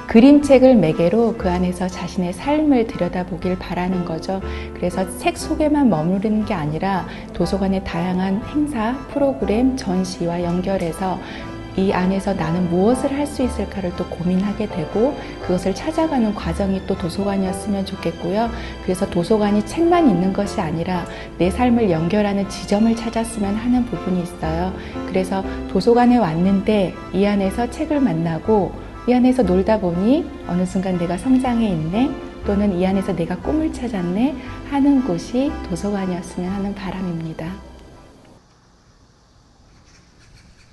그림책을 매개로 그 안에서 자신의 삶을 들여다보길 바라는 거죠. 그래서 책 속에만 머무르는 게 아니라 도서관의 다양한 행사, 프로그램, 전시와 연결해서 이 안에서 나는 무엇을 할 수 있을까를 또 고민하게 되고 그것을 찾아가는 과정이 또 도서관이었으면 좋겠고요. 그래서 도서관이 책만 있는 것이 아니라 내 삶을 연결하는 지점을 찾았으면 하는 부분이 있어요. 그래서 도서관에 왔는데 이 안에서 책을 만나고 이 안에서 놀다 보니 어느 순간 내가 성장해 있네 또는 이 안에서 내가 꿈을 찾았네 하는 곳이 도서관이었으면 하는 바람입니다.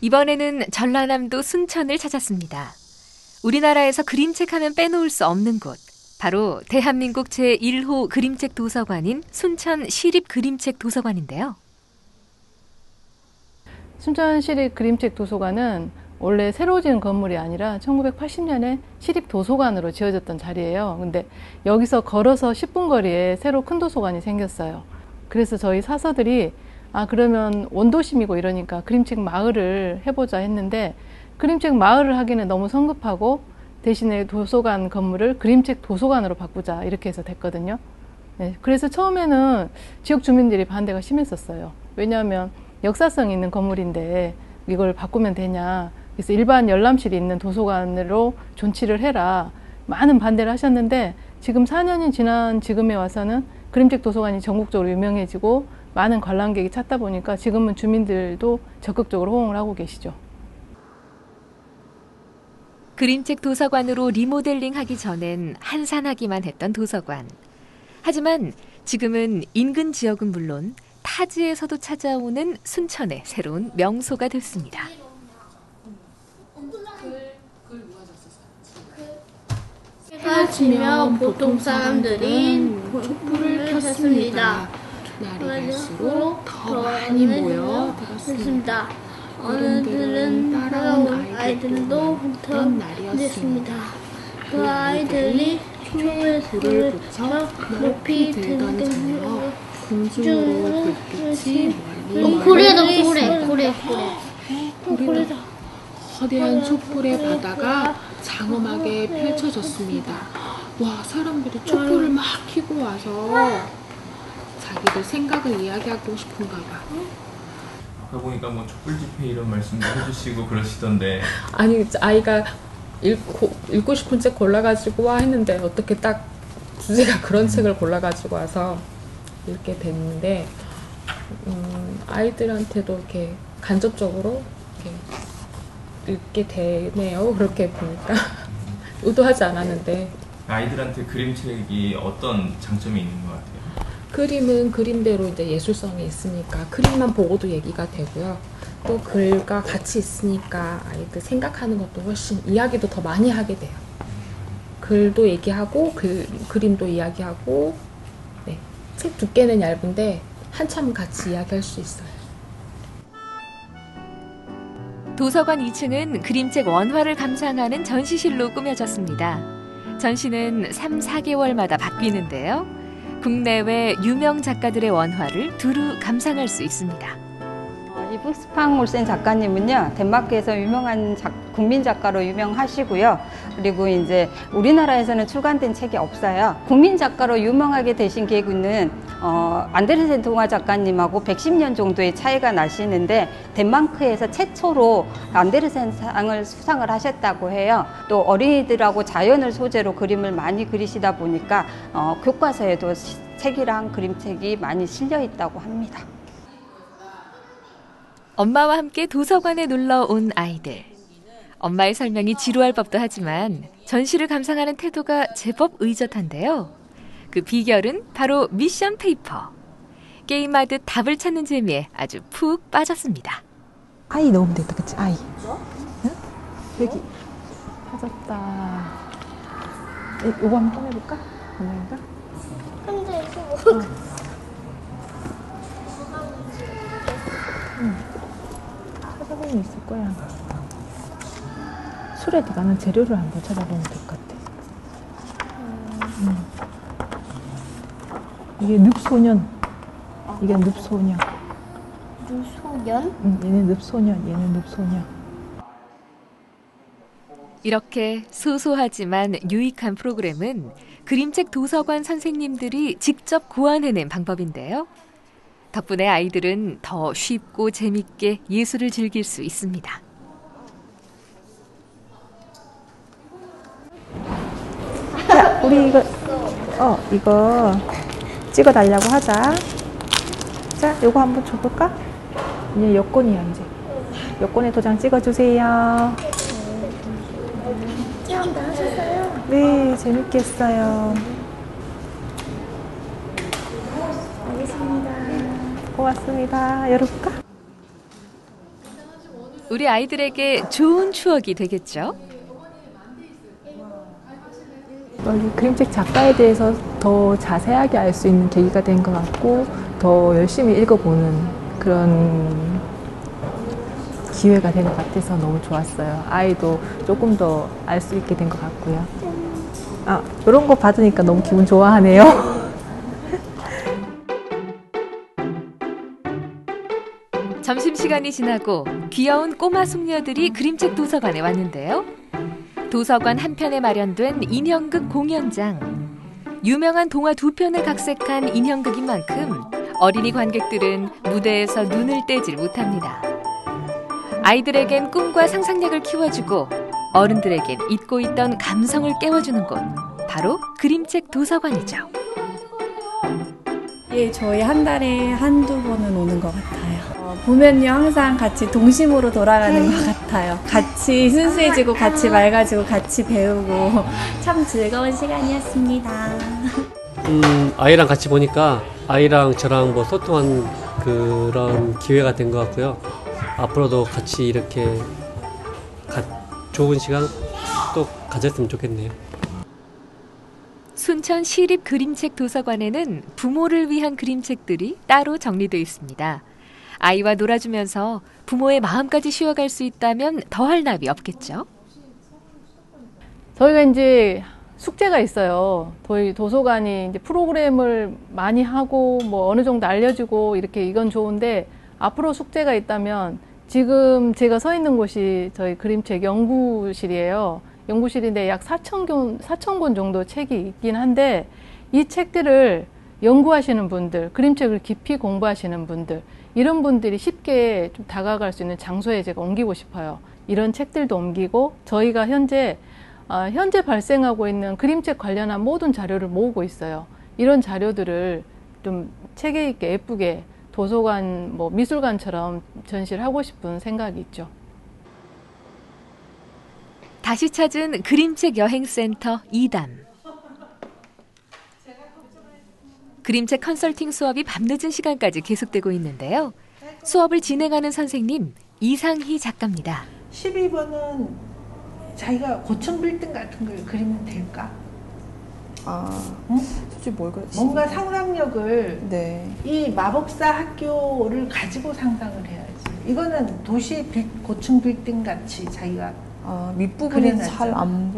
이번에는 전라남도 순천을 찾았습니다. 우리나라에서 그림책 하면 빼놓을 수 없는 곳, 바로 대한민국 제1호 그림책 도서관인 순천 시립그림책 도서관인데요. 순천 시립그림책 도서관은 원래 새로 지은 건물이 아니라 1980년에 시립도서관으로 지어졌던 자리예요. 근데 여기서 걸어서 10분 거리에 새로 큰 도서관이 생겼어요. 그래서 저희 사서들이 그러면 원도심이고 이러니까 그림책 마을을 해보자 했는데 그림책 마을을 하기는 너무 성급하고 대신에 도서관 건물을 그림책 도서관으로 바꾸자 이렇게 해서 됐거든요. 네, 그래서 처음에는 지역 주민들이 반대가 심했었어요. 왜냐하면 역사성 있는 건물인데 이걸 바꾸면 되냐. 그래서 일반 열람실이 있는 도서관으로 존치를 해라. 많은 반대를 하셨는데 지금 4년이 지난 지금에 와서는 그림책 도서관이 전국적으로 유명해지고 많은 관람객이 찾다 보니까 지금은 주민들도 적극적으로 호응을 하고 계시죠. 그림책 도서관으로 리모델링하기 전엔 한산하기만 했던 도서관. 하지만 지금은 인근 지역은 물론 타지에서도 찾아오는 순천의 새로운 명소가 됐습니다. 해가 지면 보통 사람들이 촛불을 켰습니다. 날이 갈수록 더 많이 모여 들었습니다. 어른들은 따라온 아이들도 hunter 날이었습니다. 그 아이들이 초에 불을 붙여 높이 들던 저녁 궁중으로 불빛이 멀리 고래다. 거대한 촛불의 바다가 장엄하게 펼쳐졌습니다. 와, 사람들이 촛불을 막 켜고 와서 자기들 생각을 이야기하고 싶은가 봐. 아까 보니까 뭐 촛불 집회 이런 말씀도 해주시고 그러시던데. 아니, 아이가 읽고 싶은 책 골라가지고 와 했는데 어떻게 딱 주제가 그런 책을 골라가지고 와서 읽게 됐는데 아이들한테도 이렇게 간접적으로 이렇게 읽게 되네요. 그렇게 보니까 의도하지 않았는데. 아이들한테 그림책이 어떤 장점이 있는 것 같아요? 그림은 그림대로 이제 예술성이 있으니까 그림만 보고도 얘기가 되고요. 또 글과 같이 있으니까 아이들 생각하는 것도 훨씬 이야기도 더 많이 하게 돼요. 글도 얘기하고 그림도 이야기하고 네. 책 두께는 얇은데 한참 같이 이야기할 수 있어요. 도서관 2층은 그림책 원화를 감상하는 전시실로 꾸며졌습니다. 전시는 3, 4개월마다 바뀌는데요. 국내외 유명 작가들의 원화를 두루 감상할 수 있습니다. 이브 스팡올센 작가님은요, 덴마크에서 유명한 국민 작가로 유명하시고요. 그리고 이제 우리나라에서는 출간된 책이 없어요. 국민 작가로 유명하게 되신 계기는 안데르센 동화 작가님하고 110년 정도의 차이가 나시는데 덴마크에서 최초로 안데르센상을 수상을 하셨다고 해요. 또 어린이들하고 자연을 소재로 그림을 많이 그리시다 보니까 교과서에도 책이랑 그림책이 많이 실려 있다고 합니다. 엄마와 함께 도서관에 놀러 온 아이들. 엄마의 설명이 지루할 법도 하지만 전시를 감상하는 태도가 제법 의젓한데요. 그 비결은 바로 미션 페이퍼. 게임하듯 답을 찾는 재미에 아주 푹 빠졌습니다. 아이 넣으면 되겠다, 그치? 아이. 응? 여기. 찾았다. 이거 한번 꺼내볼까? 엄마인가? 근데 이거 찾아보면 있을 거야. 술에 들어가는 재료를 한번 찾아보면 될 것 같아. 이게 늪소년. 이게 늪소년. 늪소년? 얘는 늪소년. 얘는 늪소년. 이렇게 소소하지만 유익한 프로그램은 그림책 도서관 선생님들이 직접 고안해낸 방법인데요. 덕분에 아이들은 더 쉽고 재밌게 예술을 즐길 수 있습니다. 자, 우리 이거 찍어달라고 하자. 자, 요거 한번 줘볼까? 이제 여권이야, 이제. 여권에 도장 찍어주세요. 짱 나셨어요? 네, 재밌게 했어요. 알겠습니다. 고맙습니다. 열어볼까? 우리 아이들에게 좋은 추억이 되겠죠? 그림책 작가에 대해서 더 자세하게 알 수 있는 계기가 된 것 같고 더 열심히 읽어보는 그런 기회가 된 것 같아서 너무 좋았어요. 아이도 조금 더 알 수 있게 된 것 같고요. 이런 거 받으니까 너무 기분 좋아하네요. 점심시간이 지나고 귀여운 꼬마 숙녀들이 그림책 도서관에 왔는데요. 도서관 한편에 마련된 인형극 공연장. 유명한 동화 2편을 각색한 인형극인 만큼 어린이 관객들은 무대에서 눈을 떼질 못합니다. 아이들에겐 꿈과 상상력을 키워주고 어른들에겐 잊고 있던 감성을 깨워주는 곳, 바로 그림책 도서관이죠. 예, 저희 한 달에 한두 번은 오는 것 같아요. 보면요, 항상 같이 동심으로 돌아가는 것 같아요. 같이 순수해지고, 같이 맑아지고, 같이 배우고 참 즐거운 시간이었습니다. 아이랑 같이 보니까 아이랑 저랑 뭐 소통한 그런 기회가 된 것 같고요. 앞으로도 같이 이렇게 좋은 시간 또 가졌으면 좋겠네요. 순천 시립 그림책 도서관에는 부모를 위한 그림책들이 따로 정리되어 있습니다. 아이와 놀아주면서 부모의 마음까지 쉬어갈 수 있다면 더할 나위 없겠죠? 저희가 이제 숙제가 있어요. 저희 도서관이 이제 프로그램을 많이 하고 뭐 어느 정도 알려주고 이렇게 이건 좋은데 앞으로 숙제가 있다면 지금 제가 서 있는 곳이 저희 그림책 연구실이에요. 연구실인데 약 4,000권 정도 책이 있긴 한데 이 책들을 연구하시는 분들, 그림책을 깊이 공부하시는 분들, 이런 분들이 쉽게 좀 다가갈 수 있는 장소에 제가 옮기고 싶어요. 이런 책들도 옮기고 저희가 현재 발생하고 있는 그림책 관련한 모든 자료를 모으고 있어요. 이런 자료들을 좀 체계 있게 예쁘게 도서관, 뭐 미술관처럼 전시를 하고 싶은 생각이 있죠. 다시 찾은 그림책 여행센터 2단. 그림책 컨설팅 수업이 밤늦은 시간까지 계속되고 있는데요. 수업을 진행하는 선생님 이상희 작가입니다. 12번은 자기가 고층 빌딩 같은 걸 그리면 될까? 응? 솔직히 뭘 그랬지? 뭔가 상상력을 이 마법사 학교를 가지고 상상을 해야지. 이거는 도시 고층 빌딩 같이 자기가 밑부분이 잘 안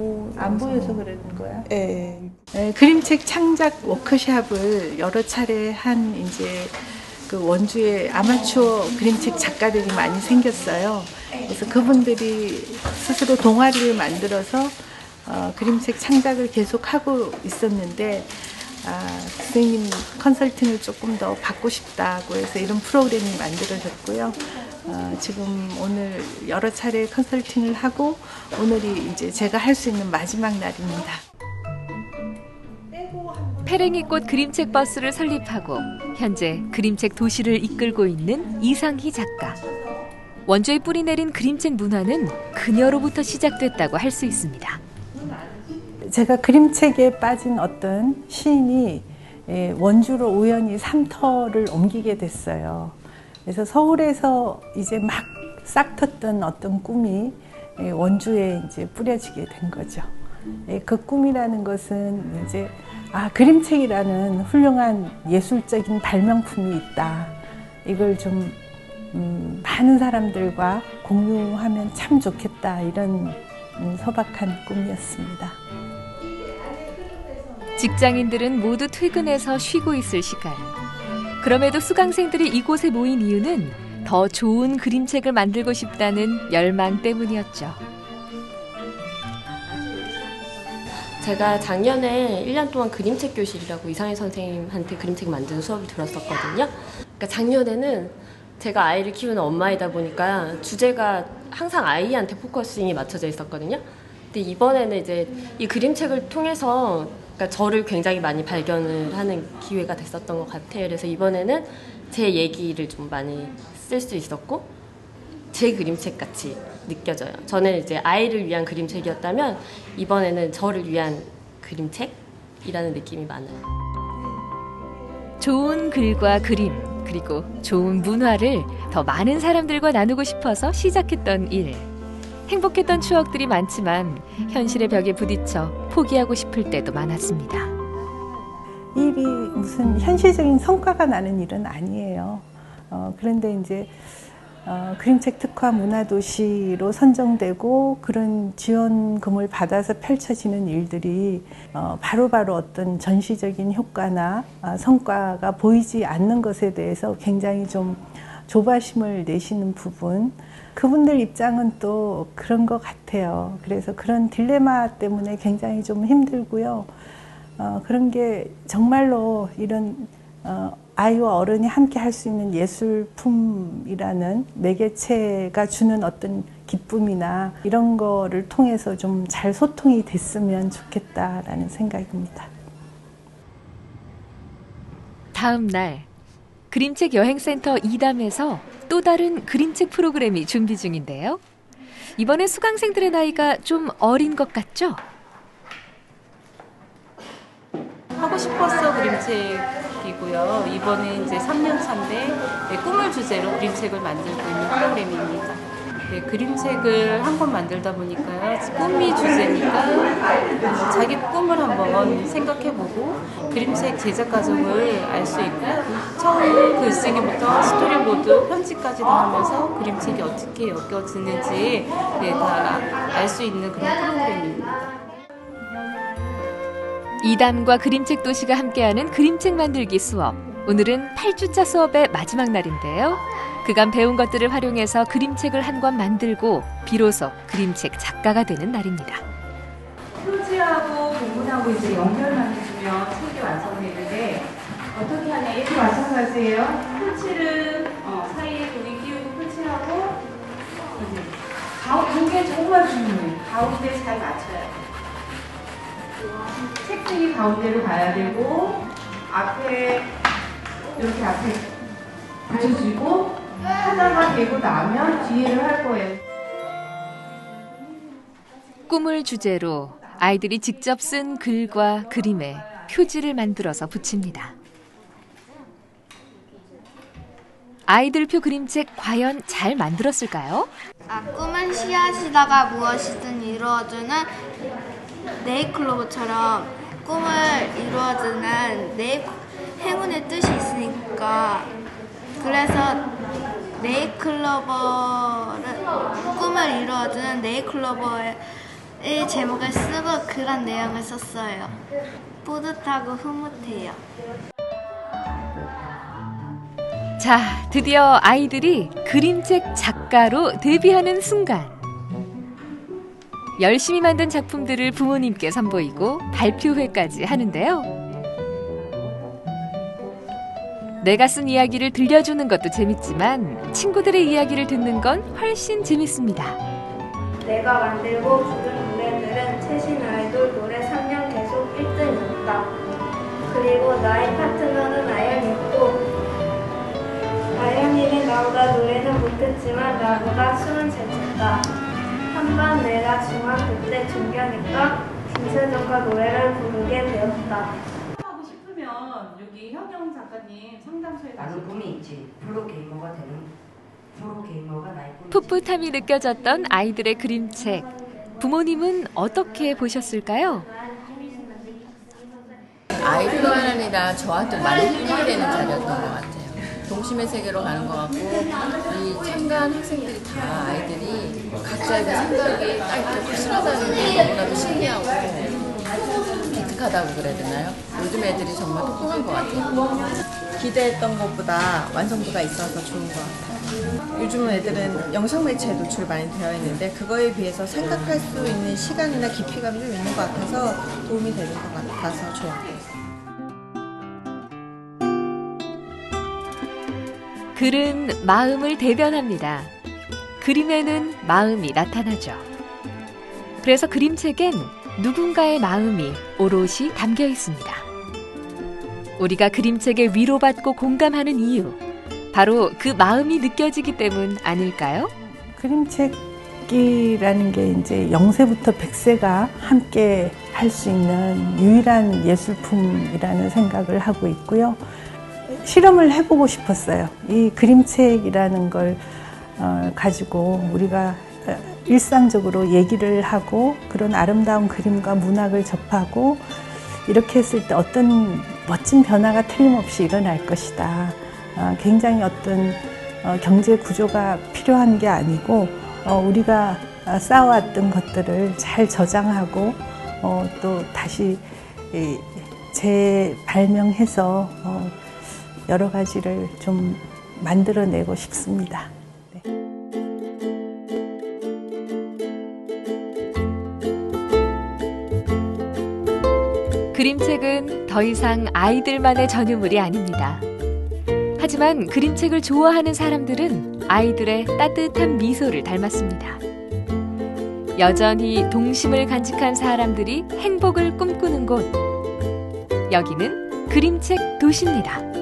보여서 그러는 거야? 네. 그림책 창작 워크숍을 여러 차례 한 이제 그 원주에 아마추어 그림책 작가들이 많이 생겼어요. 그래서 그분들이 스스로 동아리를 만들어서 그림책 창작을 계속 하고 있었는데 선생님 컨설팅을 조금 더 받고 싶다고 해서 이런 프로그램이 만들어졌고요. 지금 오늘 여러 차례 컨설팅을 하고 오늘이 이제 제가 할 수 있는 마지막 날입니다. 페랭이꽃 그림책 버스를 설립하고 현재 그림책 도시를 이끌고 있는 이상희 작가. 원주에 뿌리 내린 그림책 문화는 그녀로부터 시작됐다고 할 수 있습니다. 제가 그림책에 빠진 어떤 시인이 원주로 우연히 삼터를 옮기게 됐어요. 그래서 서울에서 이제 막 싹텄던 어떤 꿈이 원주에 이제 뿌려지게 된 거죠. 그 꿈이라는 것은 이제 그림책이라는 훌륭한 예술적인 발명품이 있다. 이걸 좀 많은 사람들과 공유하면 참 좋겠다. 이런 소박한 꿈이었습니다. 직장인들은 모두 퇴근해서 쉬고 있을 시간. 그럼에도 수강생들이 이곳에 모인 이유는 더 좋은 그림책을 만들고 싶다는 열망 때문이었죠. 제가 작년에 1년 동안 그림책 교실이라고 이상희 선생님한테 그림책 만드는 수업을 들었었거든요. 그러니까 작년에는 제가 아이를 키우는 엄마이다 보니까 주제가 항상 아이한테 포커싱이 맞춰져 있었거든요. 근데 이번에는 이제 이 그림책을 통해서 그러니까 저를 굉장히 많이 발견을 하는 기회가 됐었던 것 같아요. 그래서 이번에는 제 얘기를 좀 많이 쓸 수 있었고 제 그림책 같이 느껴져요. 저는 이제 아이를 위한 그림책이었다면 이번에는 저를 위한 그림책이라는 느낌이 많아요. 좋은 글과 그림 그리고 좋은 문화를 더 많은 사람들과 나누고 싶어서 시작했던 일. 행복했던 추억들이 많지만 현실의 벽에 부딪혀 포기하고 싶을 때도 많았습니다. 일이 무슨 현실적인 성과가 나는 일은 아니에요. 그런데 이제 그림책 특화 문화도시로 선정되고 그런 지원금을 받아서 펼쳐지는 일들이 바로바로 어떤 전시적인 효과나 성과가 보이지 않는 것에 대해서 굉장히 좀 조바심을 내시는 부분, 그분들 입장은 또 그런 것 같아요. 그래서 그런 딜레마 때문에 굉장히 좀 힘들고요. 그런 게 정말로 이런 아이와 어른이 함께 할 수 있는 예술품이라는 매개체가 주는 어떤 기쁨이나 이런 거를 통해서 좀 잘 소통이 됐으면 좋겠다라는 생각입니다. 다음 날 그림책 여행센터 이담에서 또 다른 그림책 프로그램이 준비 중인데요. 이번에 수강생들의 나이가 좀 어린 것 같죠? 하고 싶었어 그림책이고요. 이번에 이제 3년 차인데 꿈을 주제로 그림책을 만들고 있는 프로그램입니다. 그림책을 한 권 만들다 보니까요. 꿈이 주제니까 자기 꿈을 한번 생각해보고 그림책 제작 과정을 알 수 있고 처음 글쓰기부터 스토리보드, 편집까지 다 하면서 그림책이 어떻게 엮여지는지 다 알 수 있는 그런 프로그램입니다. 이담과 그림책 도시가 함께하는 그림책 만들기 수업. 오늘은 8주차 수업의 마지막 날인데요. 그간 배운 것들을 활용해서 그림책을 한 권 만들고 비로소 그림책 작가가 되는 날입니다. 표지하고 본문하고 이제 연결만 해주면 책이 완성되는데 어떻게 하냐 이렇게 마찬가지예요. 표지를 사이에 고리 끼우고 표지하고 이게 정말 중요해요. 가운데 잘 맞춰야 돼요. 책등이 가운데로 가야 되고 앞에 이렇게 앞에 붙여주고 하나가 되고 나면 뒤에를 할 거예요. 꿈을 주제로 아이들이 직접 쓴 글과 그림에 표지를 만들어서 붙입니다. 아이들표 그림책 과연 잘 만들었을까요? 꿈은 씨앗이다가 무엇이든 이루어주는 네잎클로버처럼 꿈을 이루어주는 행운의 뜻이 있으니까 그래서 네잎클로버를 꿈을 이루어주는 네잎클로버의 제목을 쓰고 그런 내용을 썼어요. 뿌듯하고 흐뭇해요. 자, 드디어 아이들이 그림책 작가로 데뷔하는 순간. 열심히 만든 작품들을 부모님께 선보이고 발표회까지 하는데요. 내가 쓴 이야기를 들려주는 것도 재밌지만 친구들의 이야기를 듣는 건 훨씬 재밌습니다. 내가 만들고 부른 노래들은 최신 아이돌 노래 3년 계속 1등이었다. 그리고 나의 파트너는 아연이었고 아연이는 나보다 노래는 못했지만 나보다 춤은 잘 췄다. 한번 내가 중학교 때 중견이과 김세정과 노래를 부르게 되었다. 하고 싶으면 여기 현영 작가님 상담소에 나는 꿈이 있지. 프로게이머가 되는 프로게이머가 나의 꿈이지. 풋풋함이 느껴졌던 아이들의 그림책. 부모님은 어떻게 보셨을까요? 아이들만 아니라 저한테 많이 힐링이 되는 자리였던 것 같아요. 동심의 세계로 가는 것 같고 이 참가한 학생들이 다 아이들이 각자의 생각이 딱 이렇게 확실하다는 게 너무나도 신기하고 기특하다고 그래야 되나요? 요즘 애들이 정말 똑똑한 것 같아요. 기대했던 것보다 완성도가 있어서 좋은 것 같아요. 요즘 애들은 영상 매체에 노출 많이 되어 있는데 그거에 비해서 생각할 수 있는 시간이나 깊이감이 좀 있는 것 같아서 도움이 되는 것 같아서 좋았어요. 글은 마음을 대변합니다. 그림에는 마음이 나타나죠. 그래서 그림책엔 누군가의 마음이 오롯이 담겨 있습니다. 우리가 그림책에 위로받고 공감하는 이유, 바로 그 마음이 느껴지기 때문 아닐까요? 그림책이라는 게 이제 0세부터 100세가 함께 할 수 있는 유일한 예술품이라는 생각을 하고 있고요. 실험을 해보고 싶었어요. 이 그림책이라는 걸 가지고 우리가 일상적으로 얘기를 하고 그런 아름다운 그림과 문학을 접하고 이렇게 했을 때 어떤 멋진 변화가 틀림없이 일어날 것이다. 굉장히 어떤 경제 구조가 필요한 게 아니고 우리가 쌓아왔던 것들을 잘 저장하고 또 다시 재발명해서 여러 가지를 좀 만들어내고 싶습니다. 네. 그림책은 더 이상 아이들만의 전유물이 아닙니다. 하지만 그림책을 좋아하는 사람들은 아이들의 따뜻한 미소를 닮았습니다. 여전히 동심을 간직한 사람들이 행복을 꿈꾸는 곳. 여기는 그림책 도시입니다.